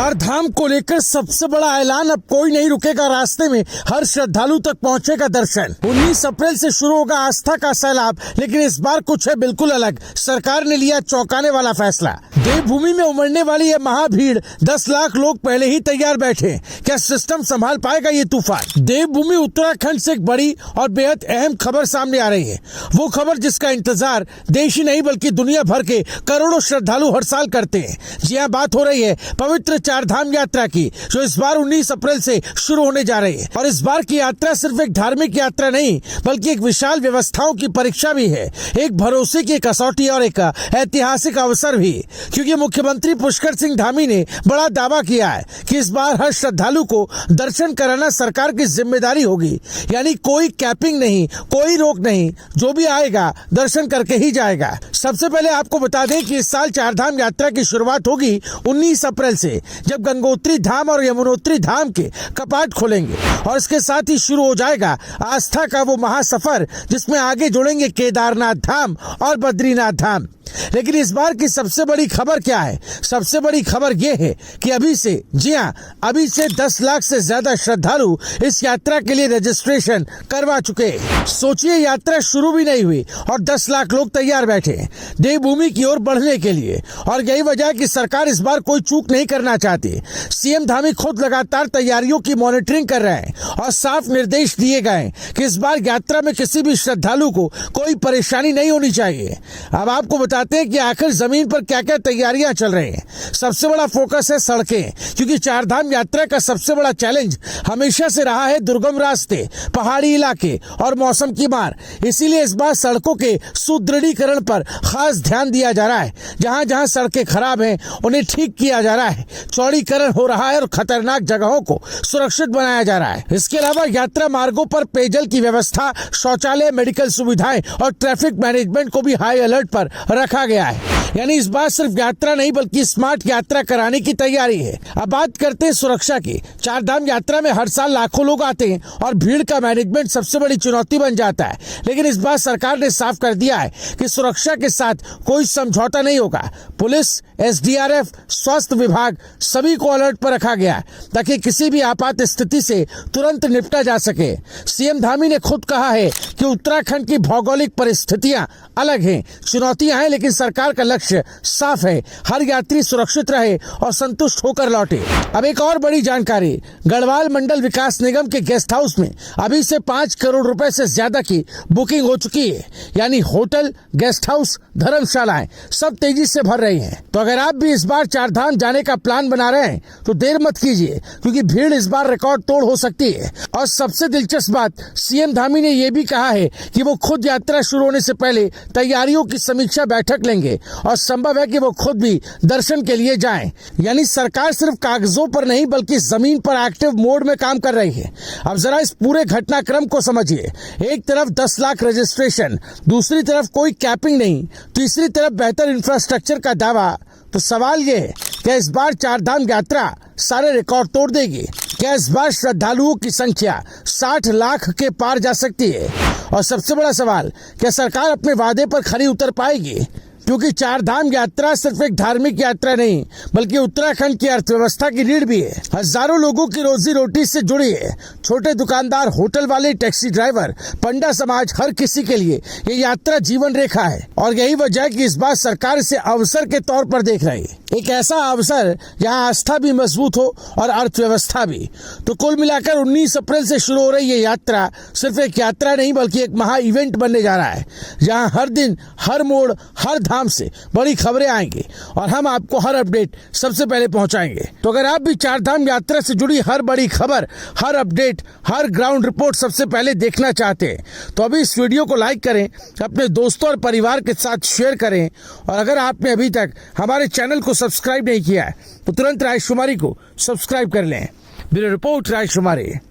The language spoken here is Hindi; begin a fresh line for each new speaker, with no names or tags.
चार धाम को लेकर सबसे बड़ा ऐलान, अब कोई नहीं रुकेगा रास्ते में, हर श्रद्धालु तक पहुंचेगा दर्शन। 19 अप्रैल से शुरू होगा आस्था का सैलाब, लेकिन इस बार कुछ है बिल्कुल अलग। सरकार ने लिया चौंकाने वाला फैसला। देवभूमि में उमड़ने वाली है महाभीड़, 10 लाख लोग पहले ही तैयार बैठे। क्या सिस्टम संभाल पाएगा ये तूफान? देवभूमि उत्तराखंड से एक बड़ी और बेहद अहम खबर सामने आ रही है। वो खबर जिसका इंतजार देश ही नहीं बल्कि दुनिया भर के करोड़ों श्रद्धालु हर साल करते हैं। जी हाँ, बात हो रही है पवित्र चार धाम यात्रा की, जो इस बार 19 अप्रैल से शुरू होने जा रही है। और इस बार की यात्रा सिर्फ एक धार्मिक यात्रा नहीं, बल्कि एक विशाल व्यवस्थाओं की परीक्षा भी है, एक भरोसे की कसौटी और एक ऐतिहासिक अवसर भी। क्योंकि मुख्यमंत्री पुष्कर सिंह धामी ने बड़ा दावा किया है कि इस बार हर श्रद्धालु को दर्शन कराना सरकार की जिम्मेदारी होगी। यानी कोई कैपिंग नहीं, कोई रोक नहीं, जो भी आएगा दर्शन करके ही जाएगा। सबसे पहले आपको बता दें कि इस साल चार धाम यात्रा की शुरुआत होगी 19 अप्रैल से, जब गंगोत्री धाम और यमुनोत्री धाम के कपाट खोलेंगे। और इसके साथ ही शुरू हो जाएगा आस्था का वो महासफर, जिसमें आगे जुड़ेंगे केदारनाथ धाम और बद्रीनाथ धाम। लेकिन इस बार की सबसे बड़ी खबर क्या है? सबसे बड़ी खबर ये है कि अभी से, जी हाँ, अभी से 10 लाख से ज्यादा श्रद्धालु इस यात्रा के लिए रजिस्ट्रेशन करवा चुके हैं। सोचिए, यात्रा शुरू भी नहीं हुई और 10 लाख लोग तैयार बैठे हैं देवभूमि की ओर बढ़ने के लिए। और यही वजह है कि सरकार इस बार कोई चूक नहीं करना चाहती। सीएम धामी खुद लगातार तैयारियों की मॉनिटरिंग कर रहे हैं और साफ निर्देश दिए गए कि इस बार यात्रा में किसी भी श्रद्धालु को कोई परेशानी नहीं होनी चाहिए। अब आपको बताते हैं कि आखिर जमीन पर क्या क्या तैयारियां चल रही हैं। सबसे बड़ा फोकस है सड़कें, क्योंकि चार धाम यात्रा का सबसे बड़ा चैलेंज हमेशा से रहा है दुर्गम रास्ते, पहाड़ी इलाके और मौसम की मार। इसीलिए इस बार सड़कों के सुदृढ़ीकरण पर खास ध्यान दिया जा रहा है। जहां जहां सड़कें खराब हैं उन्हें ठीक किया जा रहा है, चौड़ीकरण हो रहा है और खतरनाक जगहों को सुरक्षित बनाया जा रहा है। इसके अलावा यात्रा मार्गों पर पेयजल की व्यवस्था, शौचालय, मेडिकल सुविधाएं और ट्रैफिक मैनेजमेंट को भी हाई अलर्ट पर रखा गया है। यानी इस बार सिर्फ यात्रा नहीं बल्कि स्मार्ट यात्रा कराने की तैयारी है। अब बात करते हैं सुरक्षा की। चार धाम यात्रा में हर साल लाखों लोग आते हैं और भीड़ का मैनेजमेंट सबसे बड़ी चुनौती बन जाता है। लेकिन इस बार सरकार ने साफ कर दिया है कि सुरक्षा के साथ कोई समझौता नहीं होगा। पुलिस, एसडीआरएफ, स्वास्थ्य विभाग सभी को अलर्ट पर रखा गया है, ताकि किसी भी आपात स्थिति से तुरंत निपटा जा सके। सीएम धामी ने खुद कहा है कि उत्तराखंड की भौगोलिक परिस्थितियां अलग हैं, चुनौतियां हैं, लेकिन सरकार का लक्ष्य साफ है, हर यात्री सुरक्षित रहे और संतुष्ट होकर लौटे। अब एक और बड़ी जानकारी, गढ़वाल मंडल विकास निगम के गेस्ट हाउस में अभी से 5 करोड़ रुपए से ज्यादा की बुकिंग हो चुकी है। यानी होटल, गेस्ट हाउस, धर्मशालाएं सब तेजी से भर रही हैं। तो अगर आप भी इस बार चार धाम जाने का प्लान बना रहे हैं तो देर मत कीजिए, क्योंकि भीड़ इस बार रिकॉर्ड तोड़ हो सकती है। और सबसे दिलचस्प बात, सीएम धामी ने यह भी कहा है कि वो खुद यात्रा शुरू होने से पहले तैयारियों की समीक्षा बैठक लेंगे और संभव है कि वो खुद भी दर्शन के लिए जाएं। यानी सरकार सिर्फ कागजों पर नहीं बल्कि जमीन पर एक्टिव मोड में काम कर रही है। अब जरा इस पूरे घटनाक्रम को समझिए। एक तरफ 10 लाख रजिस्ट्रेशन, दूसरी तरफ कोई कैपिंग नहीं, तीसरी तरफ बेहतर इंफ्रास्ट्रक्चर का दावा। तो सवाल ये है, क्या इस बार चार धाम यात्रा सारे रिकॉर्ड तोड़ देगी? क्या इस बार श्रद्धालुओं की संख्या 60 लाख के पार जा सकती है? और सबसे बड़ा सवाल, क्या सरकार अपने वादे पर खरी उतर पाएगी? क्योंकि चार धाम यात्रा सिर्फ एक धार्मिक यात्रा नहीं बल्कि उत्तराखंड की अर्थव्यवस्था की रीढ़ भी है। हजारों लोगों की रोजी रोटी से जुड़ी है। छोटे दुकानदार, होटल वाले, टैक्सी ड्राइवर, पंडा समाज, हर किसी के लिए ये यात्रा जीवन रेखा है। और यही वजह है कि इस बार सरकार इसे अवसर के तौर पर देख रही है। एक ऐसा अवसर जहां आस्था भी मजबूत हो और अर्थव्यवस्था भी। तो कुल मिलाकर 19 अप्रैल से शुरू हो रही ये यात्रा सिर्फ एक यात्रा नहीं बल्कि एक महा इवेंट बनने जा रहा है, जहां हर दिन, हर मोड़, हर धाम से बड़ी खबरें आएंगी और हम आपको हर अपडेट सबसे पहले पहुंचाएंगे। तो अगर आप भी चार धाम यात्रा से जुड़ी हर बड़ी खबर, हर अपडेट, हर ग्राउंड रिपोर्ट सबसे पहले देखना चाहते हैं तो अभी इस वीडियो को लाइक करें, अपने दोस्तों और परिवार के साथ शेयर करें। और अगर आपने अभी तक हमारे चैनल को सब्सक्राइब नहीं किया है तो तुरंत राजकुमारी को सब्सक्राइब कर लें। ब्यूरो रिपोर्ट, राजकुमारी।